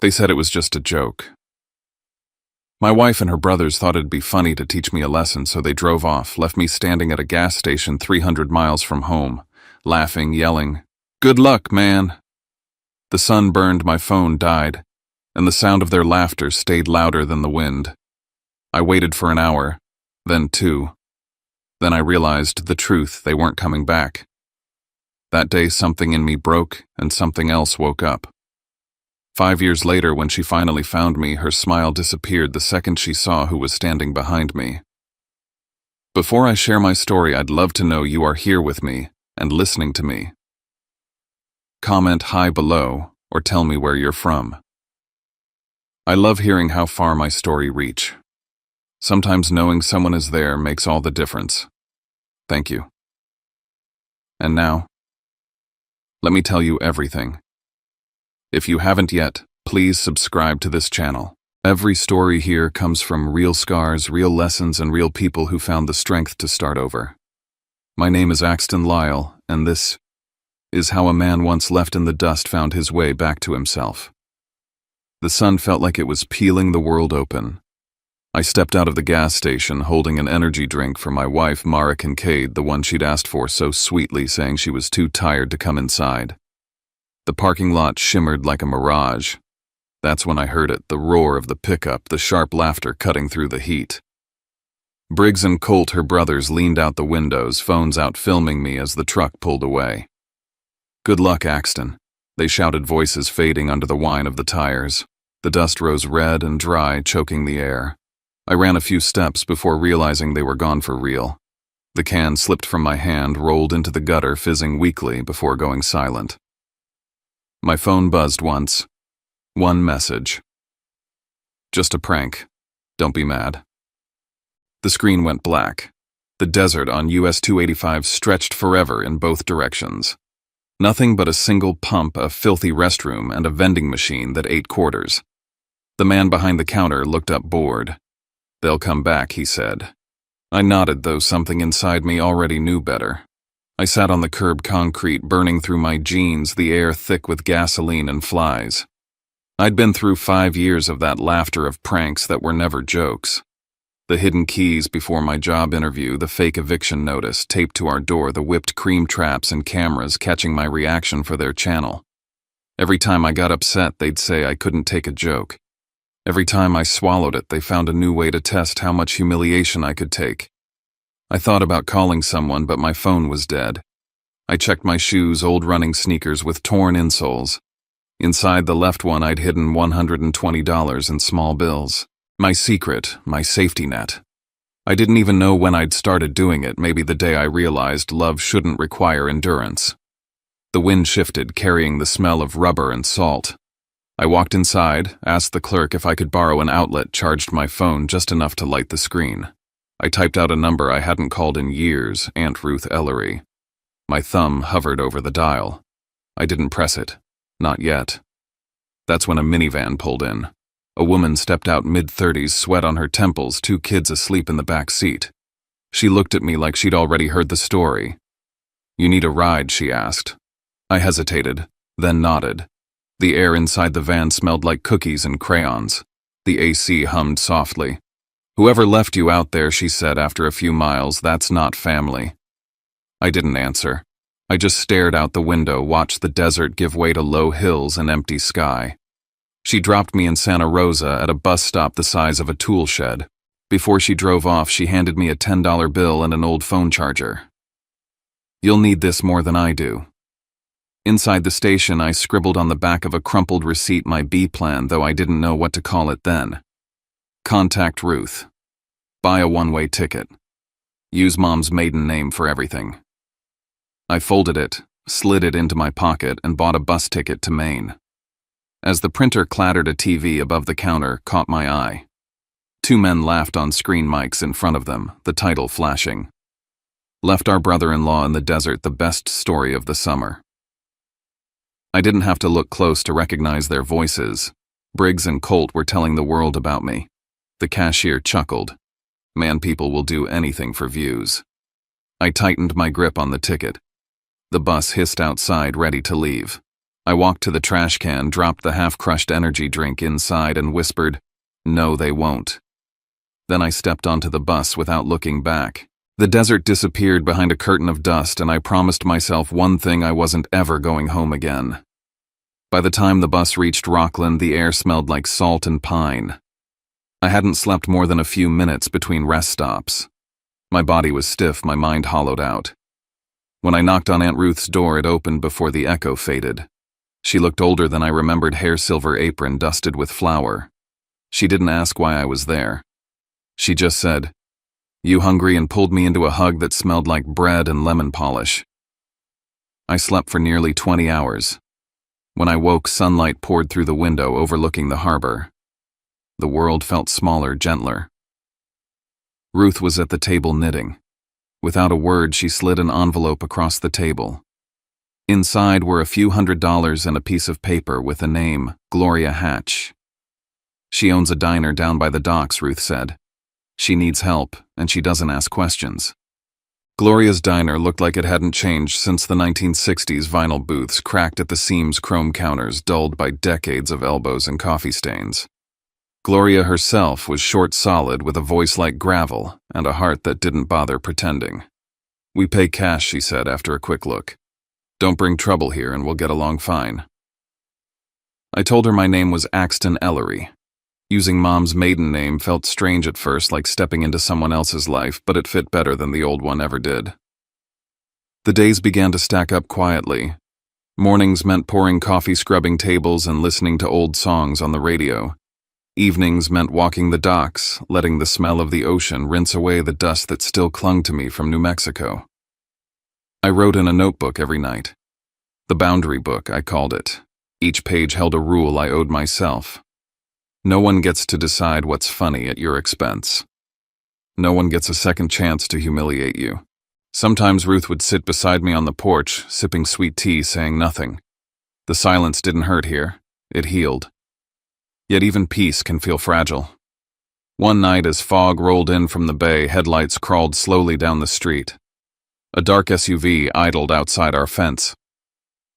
They said it was just a joke. My wife and her brothers thought it'd be funny to teach me a lesson, so they drove off, left me standing at a gas station 300 miles from home, laughing, yelling, "Good luck, man!" The sun burned, my phone died, and the sound of their laughter stayed louder than the wind. I waited for an hour, then 2. Then I realized the truth, they weren't coming back. That day something in me broke and something else woke up. 5 years later, when she finally found me, her smile disappeared the second she saw who was standing behind me. Before I share my story, I'd love to know you are here with me and listening to me. Comment hi below or tell me where you're from. I love hearing how far my story reach. Sometimes knowing someone is there makes all the difference. Thank you. And now, let me tell you everything. If you haven't yet, please subscribe to this channel. Every story here comes from real scars, real lessons, and real people who found the strength to start over. My name is Axton Lyle, and this is how a man once left in the dust found his way back to himself. The sun felt like it was peeling the world open. I stepped out of the gas station holding an energy drink for my wife, Mara Kincaid, the one she'd asked for so sweetly, saying she was too tired to come inside. The parking lot shimmered like a mirage. That's when I heard it, the roar of the pickup, the sharp laughter cutting through the heat. Briggs and Colt, her brothers, leaned out the windows, phones out, filming me as the truck pulled away. "Good luck, Axton," they shouted, voices fading under the whine of the tires. The dust rose red and dry, choking the air. I ran a few steps before realizing they were gone for real. The can slipped from my hand, rolled into the gutter, fizzing weakly before going silent. My phone buzzed once. One message. "Just a prank. Don't be mad." The screen went black. The desert on US 285 stretched forever in both directions. Nothing but a single pump, a filthy restroom, and a vending machine that ate quarters. The man behind the counter looked up, bored. "They'll come back," he said. I nodded, though something inside me already knew better. I sat on the curb, concrete burning through my jeans, the air thick with gasoline and flies. I'd been through 5 years of that laughter of pranks that were never jokes. The hidden keys before my job interview, the fake eviction notice taped to our door, the whipped cream traps and cameras catching my reaction for their channel. Every time I got upset, they'd say I couldn't take a joke. Every time I swallowed it, they found a new way to test how much humiliation I could take. I thought about calling someone, but my phone was dead. I checked my shoes, old running sneakers with torn insoles. Inside the left one, I'd hidden $120 in small bills. My secret, my safety net. I didn't even know when I'd started doing it, maybe the day I realized love shouldn't require endurance. The wind shifted, carrying the smell of rubber and salt. I walked inside, asked the clerk if I could borrow an outlet, charged my phone just enough to light the screen. I typed out a number I hadn't called in years, Aunt Ruth Ellery. My thumb hovered over the dial. I didn't press it. Not yet. That's when a minivan pulled in. A woman stepped out, mid-30s, sweat on her temples, 2 kids asleep in the back seat. She looked at me like she'd already heard the story. "You need a ride?" she asked. I hesitated, then nodded. The air inside the van smelled like cookies and crayons. The AC hummed softly. "Whoever left you out there," she said after a few miles, "that's not family." I didn't answer. I just stared out the window, watched the desert give way to low hills and empty sky. She dropped me in Santa Rosa at a bus stop the size of a tool shed. Before she drove off, she handed me a $10 bill and an old phone charger. "You'll need this more than I do." Inside the station, I scribbled on the back of a crumpled receipt my B plan, though I didn't know what to call it then. Contact Ruth. Buy a one-way ticket. Use Mom's maiden name for everything. I folded it, slid it into my pocket, and bought a bus ticket to Maine. As the printer clattered, a TV above the counter caught my eye. 2 men laughed on screen mics in front of them, the title flashing. "Left our brother-in-law in the desert, the best story of the summer." I didn't have to look close to recognize their voices. Briggs and Colt were telling the world about me. The cashier chuckled. "Man, people will do anything for views." I tightened my grip on the ticket. The bus hissed outside, ready to leave. I walked to the trash can, dropped the half-crushed energy drink inside, and whispered, "No, they won't." Then I stepped onto the bus without looking back. The desert disappeared behind a curtain of dust, and I promised myself one thing: I wasn't ever going home again. By the time the bus reached Rockland, the air smelled like salt and pine. I hadn't slept more than a few minutes between rest stops. My body was stiff, my mind hollowed out. When I knocked on Aunt Ruth's door, it opened before the echo faded. She looked older than I remembered, hair-silver apron dusted with flour. She didn't ask why I was there. She just said, "You hungry?" and pulled me into a hug that smelled like bread and lemon polish. I slept for nearly 20 hours. When I woke, sunlight poured through the window overlooking the harbor. The world felt smaller, gentler. Ruth was at the table knitting. Without a word, she slid an envelope across the table. Inside were a few $100s and a piece of paper with a name, Gloria Hatch. "She owns a diner down by the docks," Ruth said. "She needs help, and she doesn't ask questions." Gloria's diner looked like it hadn't changed since the 1960s. Vinyl booths, cracked at the seams, chrome counters, dulled by decades of elbows and coffee stains. Gloria herself was short, solid, with a voice like gravel and a heart that didn't bother pretending. "We pay cash," she said after a quick look. "Don't bring trouble here and we'll get along fine." I told her my name was Axton Ellery. Using Mom's maiden name felt strange at first, like stepping into someone else's life, but it fit better than the old one ever did. The days began to stack up quietly. Mornings meant pouring coffee, scrubbing tables, and listening to old songs on the radio. Evenings meant walking the docks, letting the smell of the ocean rinse away the dust that still clung to me from New Mexico. I wrote in a notebook every night. The boundary book, I called it. Each page held a rule I owed myself. No one gets to decide what's funny at your expense. No one gets a second chance to humiliate you. Sometimes Ruth would sit beside me on the porch, sipping sweet tea, saying nothing. The silence didn't hurt here. It healed. Yet even peace can feel fragile. One night, as fog rolled in from the bay, headlights crawled slowly down the street. A dark SUV idled outside our fence.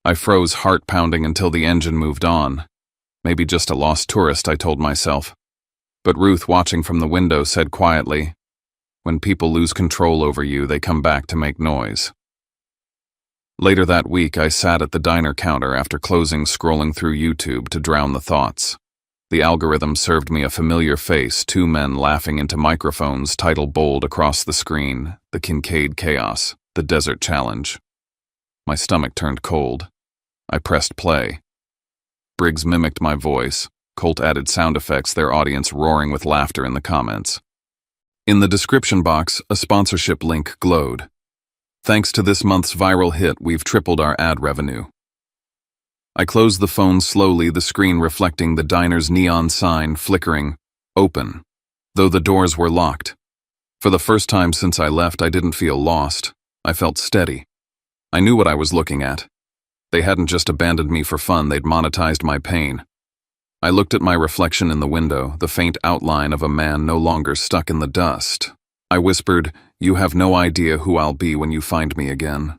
I froze, heart pounding, until the engine moved on. Maybe just a lost tourist, I told myself. But Ruth, watching from the window, said quietly, "When people lose control over you, they come back to make noise." Later that week, I sat at the diner counter after closing, scrolling through YouTube to drown the thoughts. The algorithm served me a familiar face, two men laughing into microphones, title bold across the screen, "The Kincaid Chaos, the Desert Challenge." My stomach turned cold. I pressed play. Briggs mimicked my voice. Colt added sound effects, their audience roaring with laughter in the comments. In the description box, a sponsorship link glowed. "Thanks to this month's viral hit, we've tripled our ad revenue." I closed the phone slowly, the screen reflecting the diner's neon sign flickering, "Open," though the doors were locked. For the first time since I left, I didn't feel lost. I felt steady. I knew what I was looking at. They hadn't just abandoned me for fun, they'd monetized my pain. I looked at my reflection in the window, the faint outline of a man no longer stuck in the dust. I whispered, "You have no idea who I'll be when you find me again."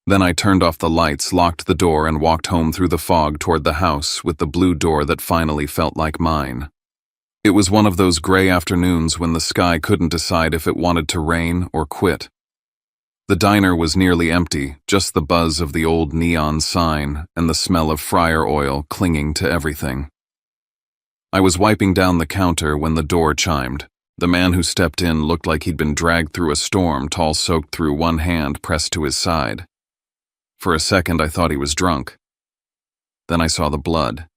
Then I turned off the lights, locked the door, and walked home through the fog toward the house with the blue door that finally felt like mine. It was one of those gray afternoons when the sky couldn't decide if it wanted to rain or quit. The diner was nearly empty, just the buzz of the old neon sign and the smell of fryer oil clinging to everything. I was wiping down the counter when the door chimed. The man who stepped in looked like he'd been dragged through a storm, towel soaked through, one hand pressed to his side. For a second, I thought he was drunk. Then I saw the blood.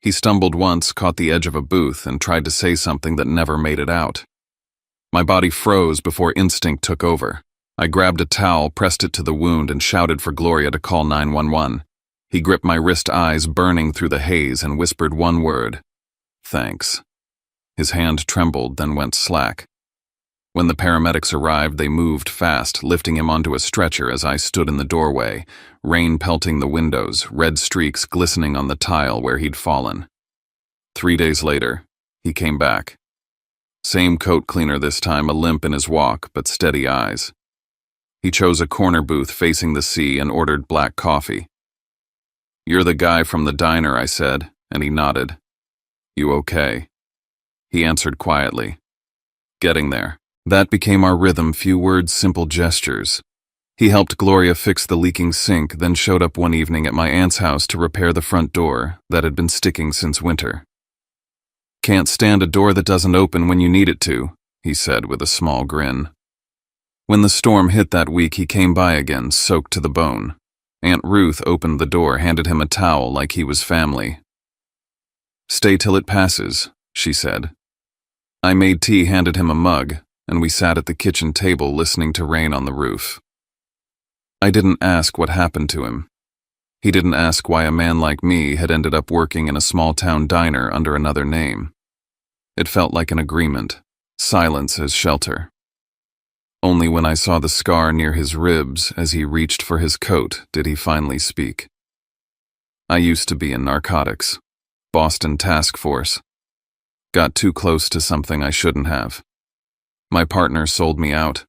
He stumbled once, caught the edge of a booth, and tried to say something that never made it out. My body froze before instinct took over. I grabbed a towel, pressed it to the wound, and shouted for Gloria to call 911. He gripped my wrist, eyes burning through the haze, and whispered one word, "Thanks." His hand trembled, then went slack. When the paramedics arrived, they moved fast, lifting him onto a stretcher as I stood in the doorway, rain pelting the windows, red streaks glistening on the tile where he'd fallen. 3 days later, he came back. Same coat cleaner this time, a limp in his walk, but steady eyes. He chose a corner booth facing the sea and ordered black coffee. "You're the guy from the diner," I said, and he nodded. "You okay?" He answered quietly. "Getting there." That became our rhythm, few words, simple gestures. He helped Gloria fix the leaking sink, then showed up one evening at my aunt's house to repair the front door that had been sticking since winter. "Can't stand a door that doesn't open when you need it to," he said with a small grin. When the storm hit that week, he came by again, soaked to the bone. Aunt Ruth opened the door, handed him a towel like he was family. "Stay till it passes," she said. I made tea, handed him a mug, and we sat at the kitchen table listening to rain on the roof. I didn't ask what happened to him. He didn't ask why a man like me had ended up working in a small-town diner under another name. It felt like an agreement, silence as shelter. Only when I saw the scar near his ribs as he reached for his coat did he finally speak. "I used to be in narcotics. Boston Task Force. Got too close to something I shouldn't have. My partner sold me out."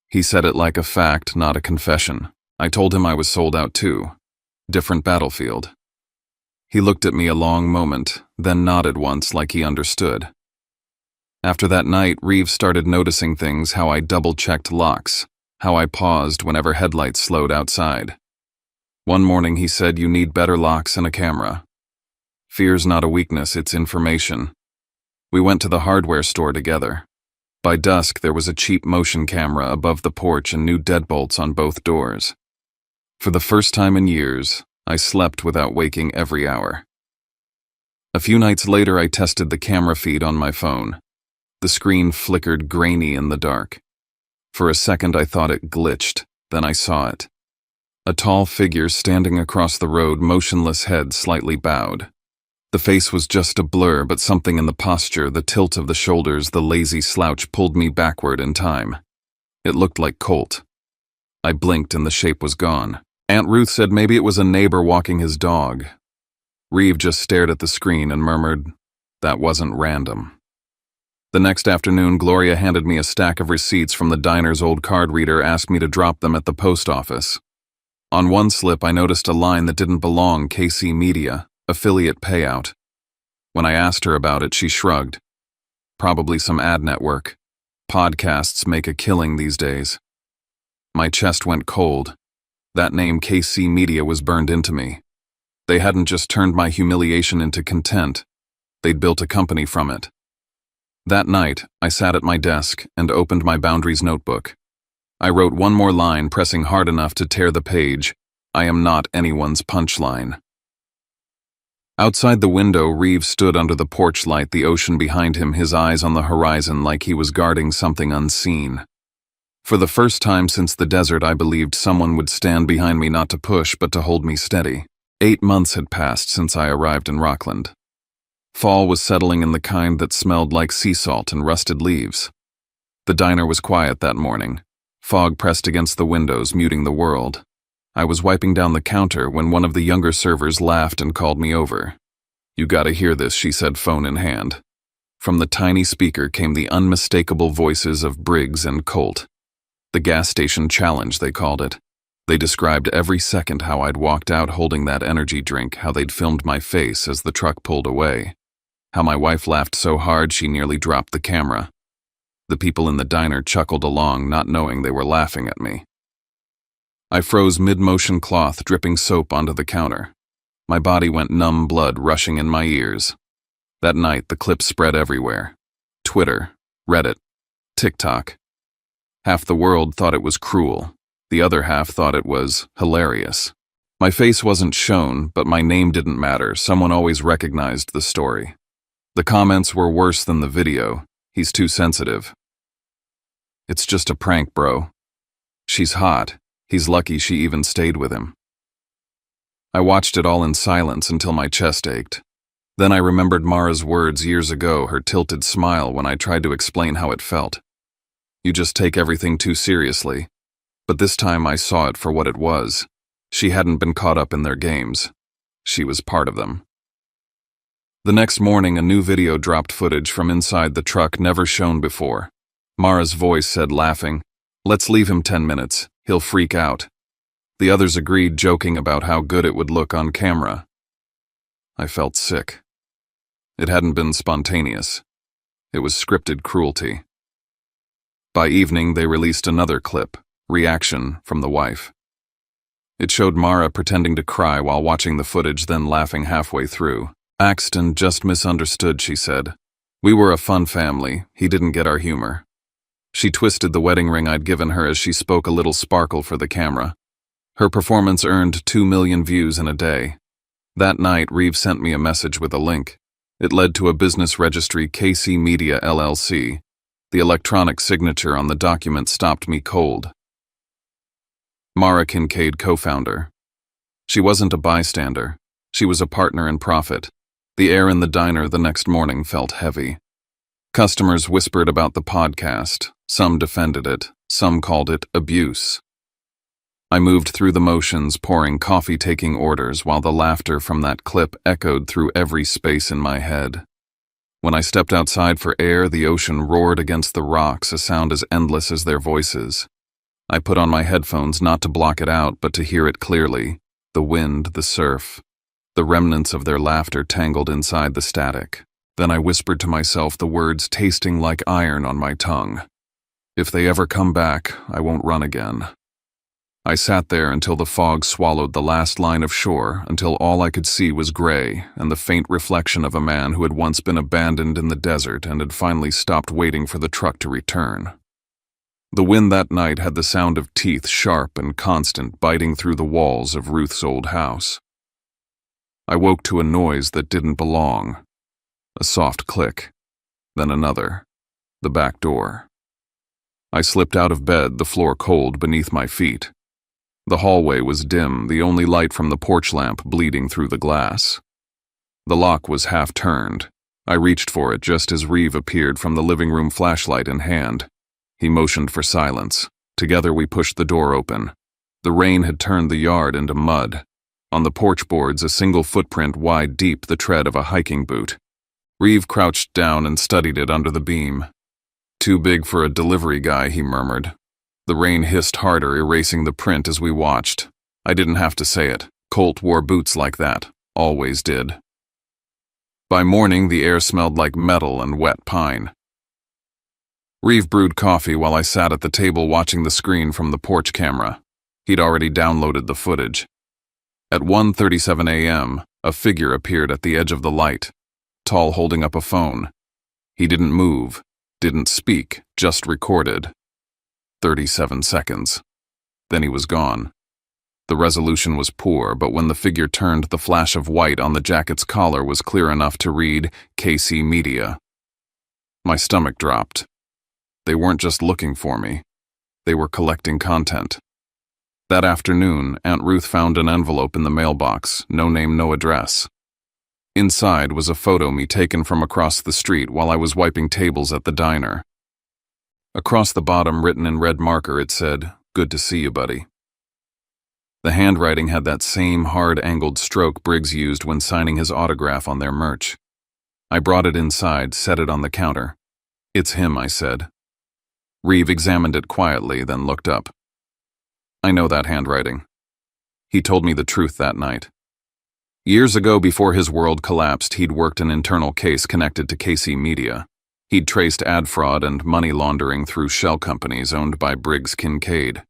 He said it like a fact, not a confession. I told him I was sold out too. Different battlefield. He looked at me a long moment, then nodded once like he understood. After that night, Reeves started noticing things, how I double-checked locks, how I paused whenever headlights slowed outside. One morning he said, "You need better locks and a camera. Fear's not a weakness, it's information." We went to the hardware store together. By dusk, there was a cheap motion camera above the porch and new deadbolts on both doors. For the first time in years, I slept without waking every hour. A few nights later, I tested the camera feed on my phone. The screen flickered grainy in the dark. For a second, I thought it glitched, then I saw it. A tall figure standing across the road, motionless, head slightly bowed. The face was just a blur, but something in the posture, the tilt of the shoulders, the lazy slouch pulled me backward in time. It looked like Colt. I blinked and the shape was gone. Aunt Ruth said maybe it was a neighbor walking his dog. Reeve just stared at the screen and murmured, "That wasn't random." The next afternoon, Gloria handed me a stack of receipts from the diner's old card reader, asked me to drop them at the post office. On one slip, I noticed a line that didn't belong, KC Media. Affiliate payout. When I asked her about it, she shrugged. Probably some ad network. Podcasts make a killing these days. My chest went cold. That name, KC Media, was burned into me. They hadn't just turned my humiliation into content. They'd built a company from it. That night, I sat at my desk and opened my Boundaries notebook. I wrote one more line, pressing hard enough to tear the page. "I am not anyone's punchline." Outside the window, Reeves stood under the porch light, the ocean behind him, his eyes on the horizon like he was guarding something unseen. For the first time since the desert, I believed someone would stand behind me, not to push, but to hold me steady. 8 months had passed since I arrived in Rockland. Fall was settling in, the kind that smelled like sea salt and rusted leaves. The diner was quiet that morning. Fog pressed against the windows, muting the world. I was wiping down the counter when one of the younger servers laughed and called me over. "You gotta hear this," she said, phone in hand. From the tiny speaker came the unmistakable voices of Briggs and Colt. The gas station challenge, they called it. They described every second how I'd walked out holding that energy drink, how they'd filmed my face as the truck pulled away, how my wife laughed so hard she nearly dropped the camera. The people in the diner chuckled along, not knowing they were laughing at me. I froze mid-motion, cloth dripping soap onto the counter. My body went numb, blood rushing in my ears. That night, the clips spread everywhere. Twitter, Reddit, TikTok. Half the world thought it was cruel. The other half thought it was hilarious. My face wasn't shown, but my name didn't matter. Someone always recognized the story. The comments were worse than the video. "He's too sensitive." "It's just a prank, bro." "She's hot. He's lucky she even stayed with him." I watched it all in silence until my chest ached. Then I remembered Mara's words years ago, her tilted smile when I tried to explain how it felt. "You just take everything too seriously." But this time I saw it for what it was. She hadn't been caught up in their games. She was part of them. The next morning, a new video dropped, footage from inside the truck never shown before. Mara's voice said, laughing, "Let's leave him 10 minutes. He'll freak out." The others agreed, joking about how good it would look on camera. I felt sick. It hadn't been spontaneous. It was scripted cruelty. By evening, they released another clip, reaction from the wife. It showed Mara pretending to cry while watching the footage, then laughing halfway through. Axton just misunderstood, she said. We were a fun family. He didn't get our humor. She twisted the wedding ring I'd given her as she spoke, a little sparkle for the camera. Her performance earned 2 million views in a day. That night, Reeves sent me a message with a link. It led to a business registry, KC Media LLC. The electronic signature on the document stopped me cold. Mara Kincaid, co-founder. She wasn't a bystander. She was a partner in profit. The air in the diner the next morning felt heavy. Customers whispered about the podcast. Some defended it. Some called it abuse. I moved through the motions, pouring coffee, taking orders, while the laughter from that clip echoed through every space in my head. When I stepped outside for air, the ocean roared against the rocks, a sound as endless as their voices. I put on my headphones not to block it out, but to hear it clearly. The wind, the surf, the remnants of their laughter tangled inside the static. Then I whispered to myself, the words tasting like iron on my tongue. If they ever come back, I won't run again. I sat there until the fog swallowed the last line of shore, until all I could see was gray and the faint reflection of a man who had once been abandoned in the desert and had finally stopped waiting for the truck to return. The wind that night had the sound of teeth, sharp and constant, biting through the walls of Ruth's old house. I woke to a noise that didn't belong. A soft click, then another. The back door. I slipped out of bed, the floor cold beneath my feet. The hallway was dim, the only light from the porch lamp bleeding through the glass. The lock was half turned. I reached for it just as Reeve appeared from the living room, flashlight in hand. He motioned for silence. Together we pushed the door open. The rain had turned the yard into mud. On the porch boards, a single footprint wide deep, the tread of a hiking boot. Reeve crouched down and studied it under the beam. Too big for a delivery guy, he murmured. The rain hissed harder, erasing the print as we watched. I didn't have to say it. Colt wore boots like that. Always did. By morning, the air smelled like metal and wet pine. Reeve brewed coffee while I sat at the table watching the screen from the porch camera. He'd already downloaded the footage. At 1:37 a.m., a figure appeared at the edge of the light, tall, holding up a phone. He didn't move, didn't speak, just recorded. 37 seconds. Then he was gone. The resolution was poor, but when the figure turned, the flash of white on the jacket's collar was clear enough to read KC Media. My stomach dropped. They weren't just looking for me. They were collecting content. That afternoon, Aunt Ruth found an envelope in the mailbox, no name, no address. Inside was a photo me taken from across the street while I was wiping tables at the diner. Across the bottom, written in red marker, it said, "Good to see you, buddy." The handwriting had that same hard, angled stroke Briggs used when signing his autograph on their merch. I brought it inside, set it on the counter. "It's him," I said. Reeve examined it quietly, then looked up. "I know that handwriting." He told me the truth that night. Years ago, before his world collapsed, he'd worked an internal case connected to KC Media. He'd traced ad fraud and money laundering through shell companies owned by Briggs Kincaid.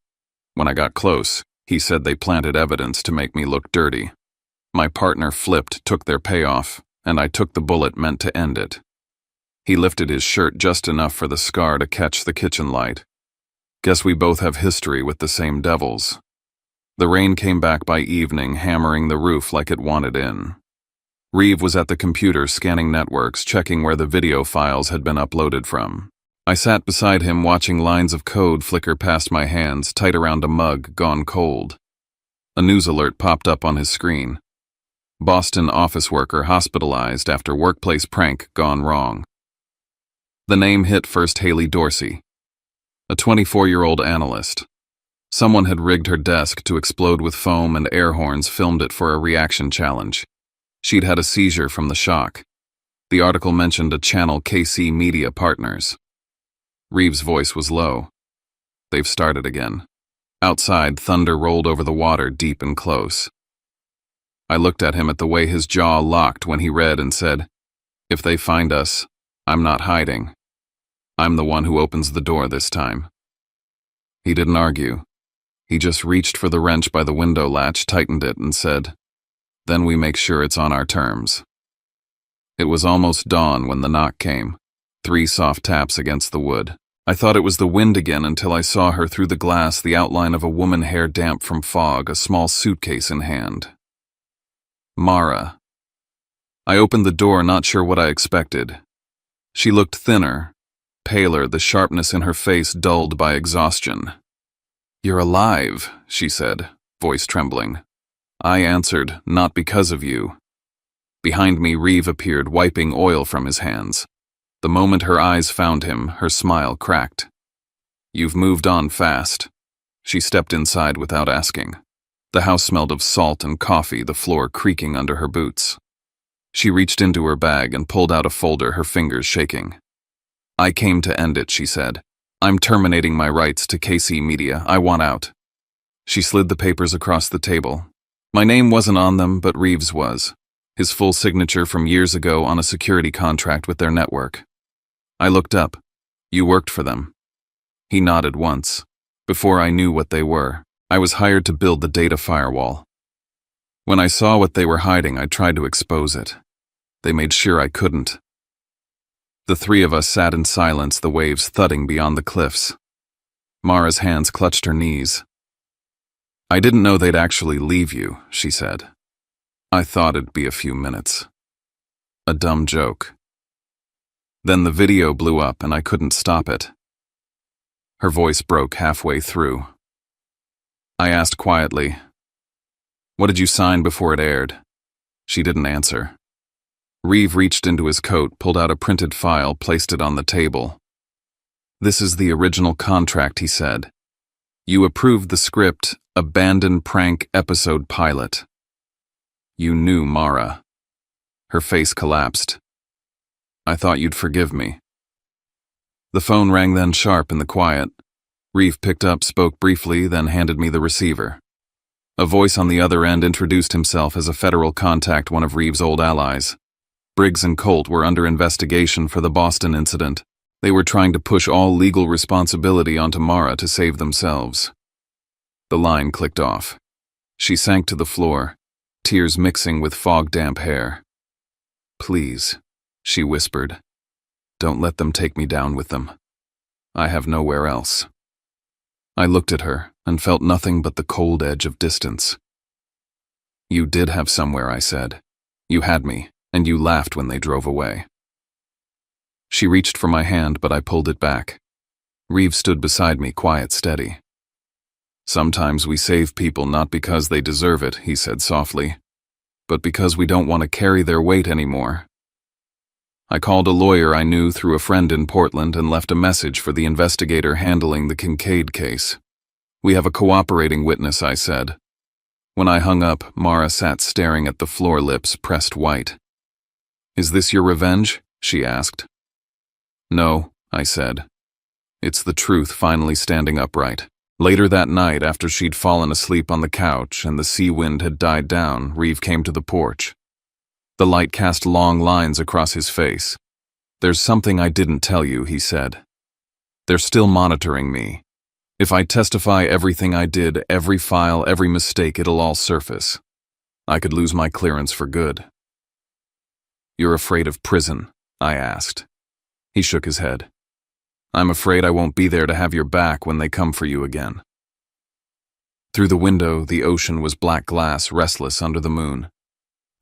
When I got close, he said they planted evidence to make me look dirty. My partner flipped, took their payoff, and I took the bullet meant to end it. He lifted his shirt just enough for the scar to catch the kitchen light. Guess we both have history with the same devils. The rain came back by evening, hammering the roof like it wanted in. Reeve was at the computer scanning networks, checking where the video files had been uploaded from. I sat beside him watching lines of code flicker past my hands, tight around a mug gone cold. A news alert popped up on his screen. Boston office worker hospitalized after workplace prank gone wrong. The name hit first: Haley Dorsey, a 24-year-old analyst. Someone had rigged her desk to explode with foam, and air horns filmed it for a reaction challenge. She'd had a seizure from the shock. The article mentioned a channel, KC Media Partners. Reeves' voice was low. "They've started again. Outside, thunder rolled over the water deep and close. I looked at him at the way his jaw locked when he read and said, "If they find us, I'm not hiding. I'm the one who opens the door this time." He didn't argue. He just reached for the wrench by the window latch, tightened it, and said, "Then we make sure it's on our terms." It was almost dawn when the knock came. 3 soft taps against the wood. I thought it was the wind again until I saw her through the glass, the outline of a woman, hair damp from fog, a small suitcase in hand. Mara. I opened the door, not sure what I expected. She looked thinner, paler, the sharpness in her face dulled by exhaustion. "You're alive," she said, voice trembling. I answered, "Not because of you." Behind me, Reeve appeared, wiping oil from his hands. The moment her eyes found him, her smile cracked. "You've moved on fast." She stepped inside without asking. The house smelled of salt and coffee, the floor creaking under her boots. She reached into her bag and pulled out a folder, her fingers shaking. "I came to end it," she said. "I'm terminating my rights to KC Media. I want out." She slid the papers across the table. My name wasn't on them, but Reeves was. His full signature from years ago on a security contract with their network. I looked up. "You worked for them." He nodded once. "Before I knew what they were. I was hired to build the data firewall. When I saw what they were hiding, I tried to expose it. They made sure I couldn't." The 3 of us sat in silence, the waves thudding beyond the cliffs. Mara's hands clutched her knees. "I didn't know they'd actually leave you," she said. "I thought it'd be a few minutes. A dumb joke." Then the video blew up and I couldn't stop it. Her voice broke halfway through. I asked quietly, "What did you sign before it aired?" She didn't answer. Reeve reached into his coat, pulled out a printed file, placed it on the table. "This is the original contract," he said. "You approved the script, Abandoned Prank Episode Pilot. You knew Mara." Her face collapsed. "I thought you'd forgive me." The phone rang then sharp in the quiet. Reeve picked up, spoke briefly, then handed me the receiver. A voice on the other end introduced himself as a federal contact, one of Reeve's old allies. Briggs and Colt were under investigation for the Boston incident. They were trying to push all legal responsibility onto Mara to save themselves. The line clicked off. She sank to the floor, tears mixing with fog-damp hair. "Please," she whispered, "don't let them take me down with them. I have nowhere else." I looked at her and felt nothing but the cold edge of distance. "You did have somewhere," I said. "You had me, and you laughed when they drove away." She reached for my hand, but I pulled it back. Reeve stood beside me, quiet, steady. "Sometimes we save people not because they deserve it," he said softly, "but because we don't want to carry their weight anymore." I called a lawyer I knew through a friend in Portland and left a message for the investigator handling the Kincaid case. "We have a cooperating witness," I said. When I hung up, Mara sat staring at the floor, lips pressed white. "Is this your revenge?" she asked. "No," I said. "It's the truth finally standing upright." Later that night, after she'd fallen asleep on the couch and the sea wind had died down, Reeve came to the porch. The light cast long lines across his face. "There's something I didn't tell you," he said. "They're still monitoring me. If I testify everything I did, every file, every mistake, it'll all surface. I could lose my clearance for good." "You're afraid of prison?" I asked. He shook his head. "I'm afraid I won't be there to have your back when they come for you again." Through the window, the ocean was black glass, restless under the moon.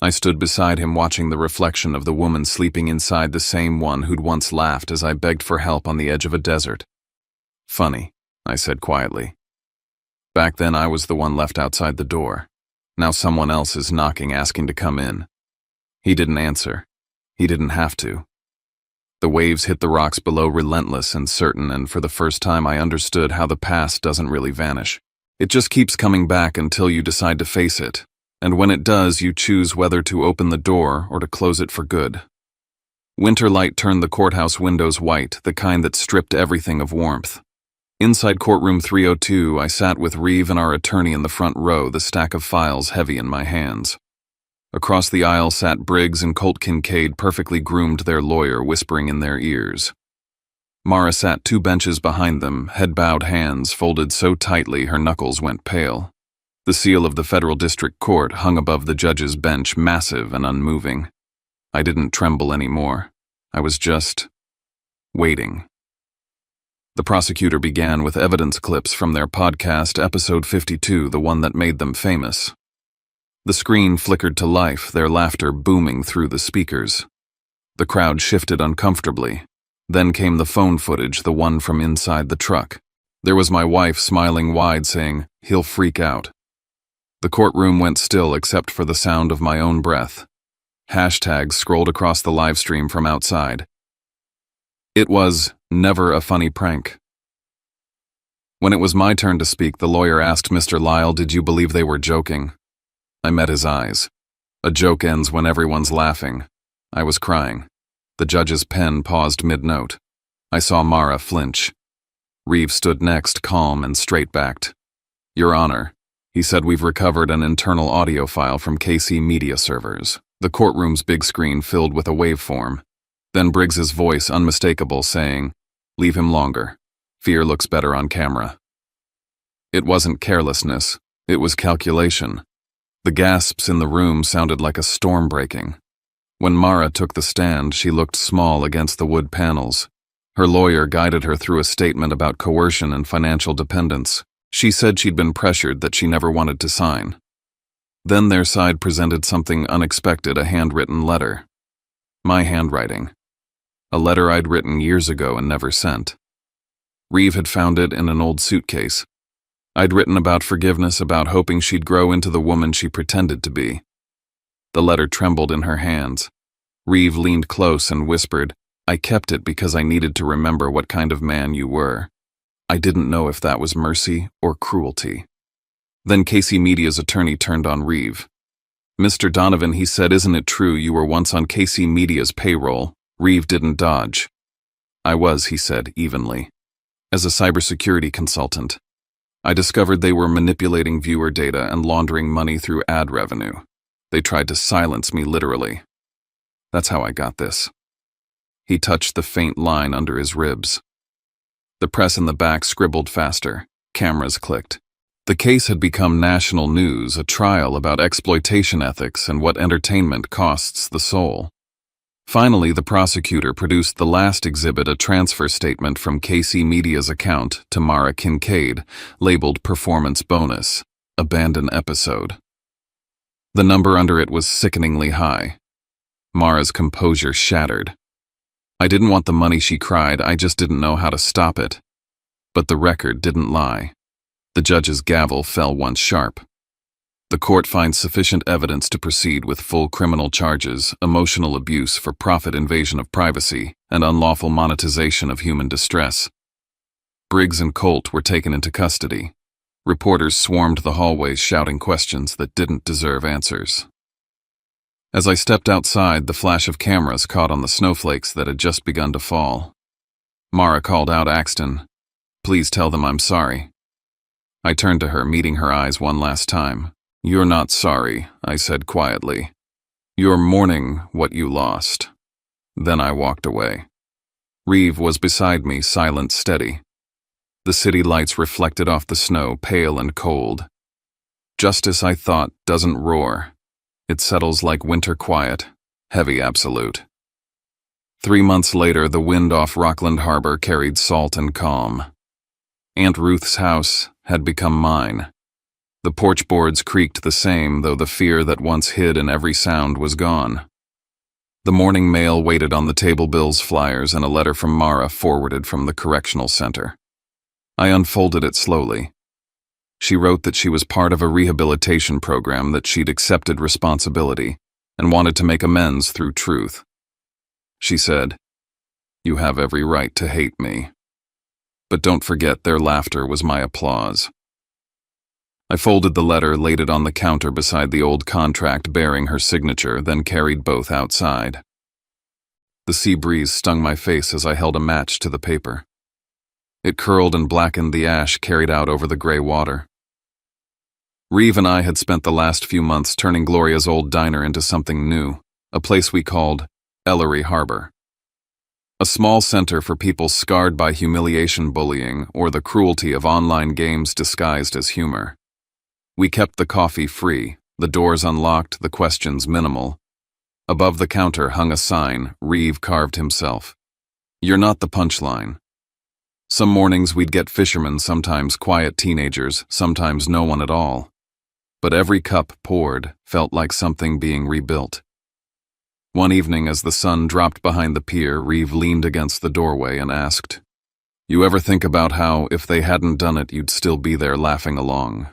I stood beside him, watching the reflection of the woman sleeping inside, the same one who'd once laughed as I begged for help on the edge of a desert. "Funny," I said quietly. "Back then I was the one left outside the door. Now someone else is knocking, asking to come in." He didn't answer. He didn't have to. The waves hit the rocks below, relentless and certain, and for the first time I understood how the past doesn't really vanish. It just keeps coming back until you decide to face it. And when it does, you choose whether to open the door or to close it for good. Winter light turned the courthouse windows white, the kind that stripped everything of warmth. Inside courtroom 302, I sat with Reeve and our attorney in the front row, the stack of files heavy in my hands. Across the aisle sat Briggs and Colt Kincaid, perfectly groomed their lawyer, whispering in their ears. Mara sat 2 benches behind them, head-bowed, hands folded so tightly her knuckles went pale. The seal of the Federal District Court hung above the judge's bench, massive and unmoving. I didn't tremble anymore. I was just waiting. The prosecutor began with evidence clips from their podcast, episode 52, the one that made them famous. The screen flickered to life, their laughter booming through the speakers. The crowd shifted uncomfortably. Then came the phone footage, the one from inside the truck. There was my wife smiling wide, saying, "He'll freak out." The courtroom went still except for the sound of my own breath. Hashtags scrolled across the live stream from outside. It was never a funny prank. When it was my turn to speak, the lawyer asked Mr. Lyle, "Did you believe they were joking?" I met his eyes. A joke ends when everyone's laughing. I was crying. The judge's pen paused mid-note. I saw Mara flinch. Reeve stood next, calm and straight-backed. "Your Honor," he said, "we've recovered an internal audio file from KC Media servers." The courtroom's big screen filled with a waveform. Then Briggs's voice, unmistakable, saying, "Leave him longer. Fear looks better on camera." It wasn't carelessness. It was calculation. The gasps in the room sounded like a storm breaking. When Mara took the stand, she looked small against the wood panels. Her lawyer guided her through a statement about coercion and financial dependence. She said she'd been pressured, that she never wanted to sign. Then their side presented something unexpected, a handwritten letter. My handwriting. A letter I'd written years ago and never sent. Reeve had found it in an old suitcase. I'd written about forgiveness, about hoping she'd grow into the woman she pretended to be. The letter trembled in her hands. Reeve leaned close and whispered, "I kept it because I needed to remember what kind of man you were." I didn't know if that was mercy or cruelty. Then KC Media's attorney turned on Reeve. "Mr. Donovan," he said, "isn't it true you were once on KC Media's payroll?" Reeve didn't dodge. "I was," he said evenly. "As a cybersecurity consultant. I discovered they were manipulating viewer data and laundering money through ad revenue. They tried to silence me, literally. That's how I got this." He touched the faint line under his ribs. The press in the back scribbled faster. Cameras clicked. The case had become national news, a trial about exploitation ethics and what entertainment costs the soul. Finally, the prosecutor produced the last exhibit, a transfer statement from KC Media's account to Mara Kincaid, labeled "Performance Bonus, Abandon Episode." The number under it was sickeningly high. Mara's composure shattered. "I didn't want the money," she cried. "I just didn't know how to stop it." But the record didn't lie. The judge's gavel fell once sharp. The court finds sufficient evidence to proceed with full criminal charges, emotional abuse for profit, invasion of privacy, and unlawful monetization of human distress. Briggs and Colt were taken into custody. Reporters swarmed the hallways shouting questions that didn't deserve answers. As I stepped outside, the flash of cameras caught on the snowflakes that had just begun to fall. Mara called out, "Axton, please tell them I'm sorry." I turned to her, meeting her eyes one last time. "You're not sorry," I said quietly. "You're mourning what you lost." Then I walked away. Reeve was beside me, silent, steady. The city lights reflected off the snow, pale and cold. Justice, I thought, doesn't roar. It settles like winter quiet, heavy absolute. 3 months later, the wind off Rockland Harbor carried salt and calm. Aunt Ruth's house had become mine. The porch boards creaked the same, though the fear that once hid in every sound was gone. The morning mail waited on the table, bills, flyers, and a letter from Mara forwarded from the correctional center. I unfolded it slowly. She wrote that she was part of a rehabilitation program, that she'd accepted responsibility and wanted to make amends through truth. She said, "You have every right to hate me. But don't forget their laughter was my applause." I folded the letter, laid it on the counter beside the old contract bearing her signature, then carried both outside. The sea breeze stung my face as I held a match to the paper. It curled and blackened the ash carried out over the gray water. Reeve and I had spent the last few months turning Gloria's old diner into something new, a place we called Ellery Harbor. A small center for people scarred by humiliation bullying or the cruelty of online games disguised as humor. We kept the coffee free, the doors unlocked, the questions minimal. Above the counter hung a sign Reeve carved himself. "You're not the punchline." Some mornings we'd get fishermen, sometimes quiet teenagers, sometimes no one at all. But every cup poured felt like something being rebuilt. One evening as the sun dropped behind the pier, Reeve leaned against the doorway and asked, "You ever think about how, if they hadn't done it, you'd still be there laughing along?"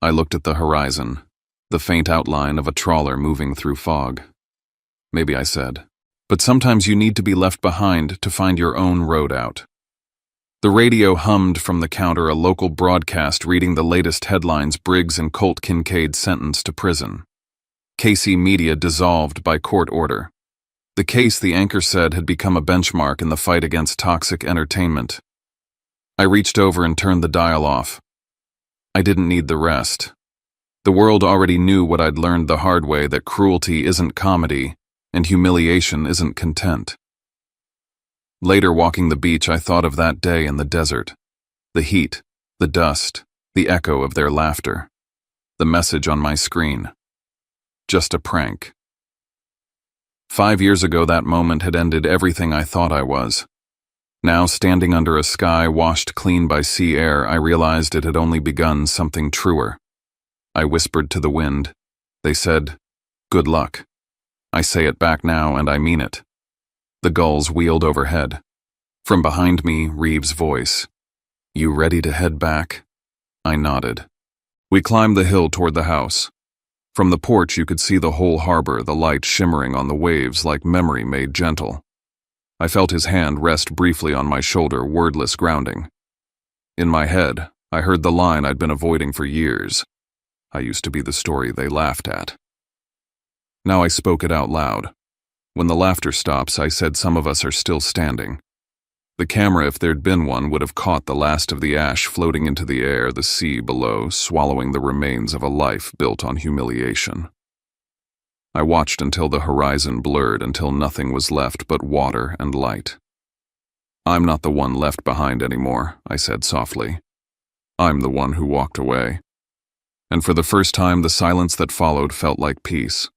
I looked at the horizon, the faint outline of a trawler moving through fog. "Maybe," I said, "but sometimes you need to be left behind to find your own road out." The radio hummed from the counter, a local broadcast reading the latest headlines: Briggs and Colt Kincaid sentenced to prison. KC Media dissolved by court order. The case, the anchor said, had become a benchmark in the fight against toxic entertainment. I reached over and turned the dial off. I didn't need the rest. The world already knew what I'd learned the hard way, that cruelty isn't comedy and humiliation isn't content. Later, walking the beach, I thought of that day in the desert. The heat, the dust, the echo of their laughter. The message on my screen. Just a prank. 5 years ago, that moment had ended everything I thought I was. Now, standing under a sky washed clean by sea air, I realized it had only begun something truer. I whispered to the wind. They said, "Good luck." I say it back now, and I mean it. The gulls wheeled overhead. From behind me, Reeve's voice. "You ready to head back?" I nodded. We climbed the hill toward the house. From the porch you could see the whole harbor, the light shimmering on the waves like memory made gentle. I felt his hand rest briefly on my shoulder, wordless grounding. In my head, I heard the line I'd been avoiding for years. I used to be the story they laughed at. Now I spoke it out loud. When the laughter stops, I said, some of us are still standing. The camera, if there'd been one, would have caught the last of the ash floating into the air, the sea below, swallowing the remains of a life built on humiliation. I watched until the horizon blurred, until nothing was left but water and light. "I'm not the one left behind anymore," I said softly. "I'm the one who walked away." And for the first time, the silence that followed felt like peace.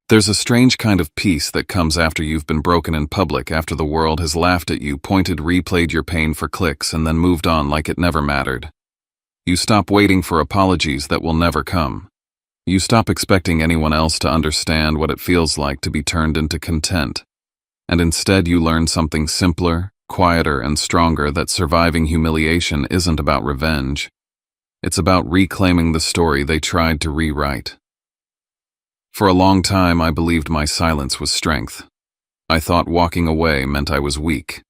There's a strange kind of peace that comes after you've been broken in public, after the world has laughed at you, pointed, replayed your pain for clicks, and then moved on like it never mattered. You stop waiting for apologies that will never come. You stop expecting anyone else to understand what it feels like to be turned into content. And instead you learn something simpler, quieter, and stronger, that surviving humiliation isn't about revenge. It's about reclaiming the story they tried to rewrite. For a long time, I believed my silence was strength. I thought walking away meant I was weak.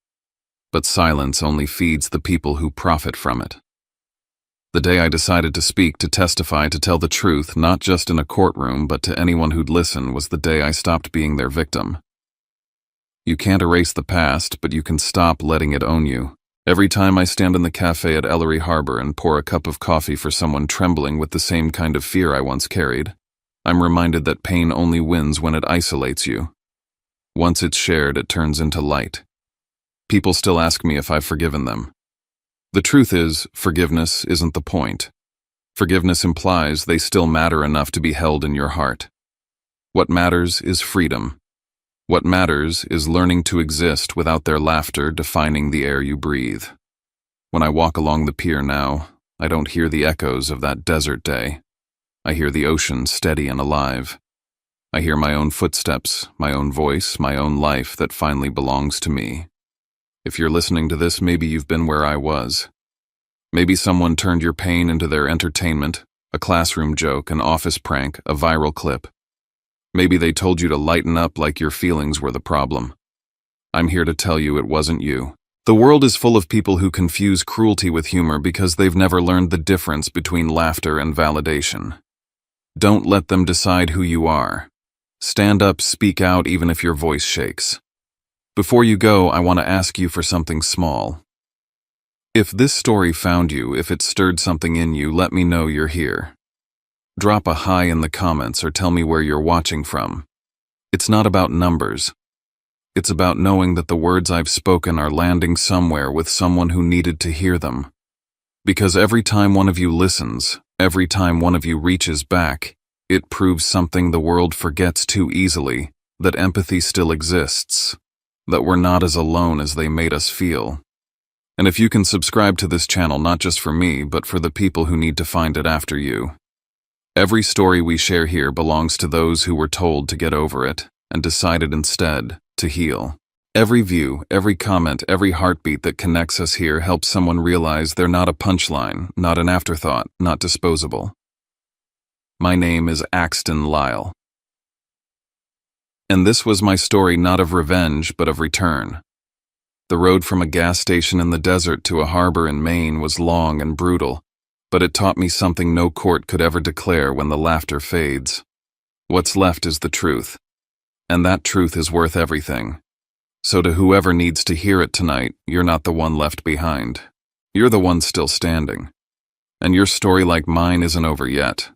But silence only feeds the people who profit from it. The day I decided to speak, to testify, to tell the truth, not just in a courtroom, but to anyone who'd listen, was the day I stopped being their victim. You can't erase the past, but you can stop letting it own you. Every time I stand in the cafe at Ellery Harbor and pour a cup of coffee for someone trembling with the same kind of fear I once carried, I'm reminded that pain only wins when it isolates you. Once it's shared, it turns into light. People still ask me if I've forgiven them. The truth is, forgiveness isn't the point. Forgiveness implies they still matter enough to be held in your heart. What matters is freedom. What matters is learning to exist without their laughter defining the air you breathe. When I walk along the pier now, I don't hear the echoes of that desert day. I hear the ocean steady and alive. I hear my own footsteps, my own voice, my own life that finally belongs to me. If you're listening to this, maybe you've been where I was. Maybe someone turned your pain into their entertainment, a classroom joke, an office prank, a viral clip. Maybe they told you to lighten up like your feelings were the problem. I'm here to tell you it wasn't you. The world is full of people who confuse cruelty with humor because they've never learned the difference between laughter and validation. Don't let them decide who you are. Stand up, speak out, even if your voice shakes. Before you go, I want to ask you for something small. If this story found you, if it stirred something in you, let me know you're here. Drop a hi in the comments or tell me where you're watching from. It's not about numbers. It's about knowing that the words I've spoken are landing somewhere with someone who needed to hear them. Because every time one of you listens, every time one of you reaches back, it proves something the world forgets too easily, that empathy still exists, that we're not as alone as they made us feel. And if you can subscribe to this channel not just for me, but for the people who need to find it after you. Every story we share here belongs to those who were told to get over it, and decided instead to heal. Every view, every comment, every heartbeat that connects us here helps someone realize they're not a punchline, not an afterthought, not disposable. My name is Axton Lyle. And this was my story not of revenge, but of return. The road from a gas station in the desert to a harbor in Maine was long and brutal, but it taught me something no court could ever declare when the laughter fades. What's left is the truth, and that truth is worth everything. So to whoever needs to hear it tonight, you're not the one left behind. You're the one still standing. And your story, like mine, isn't over yet.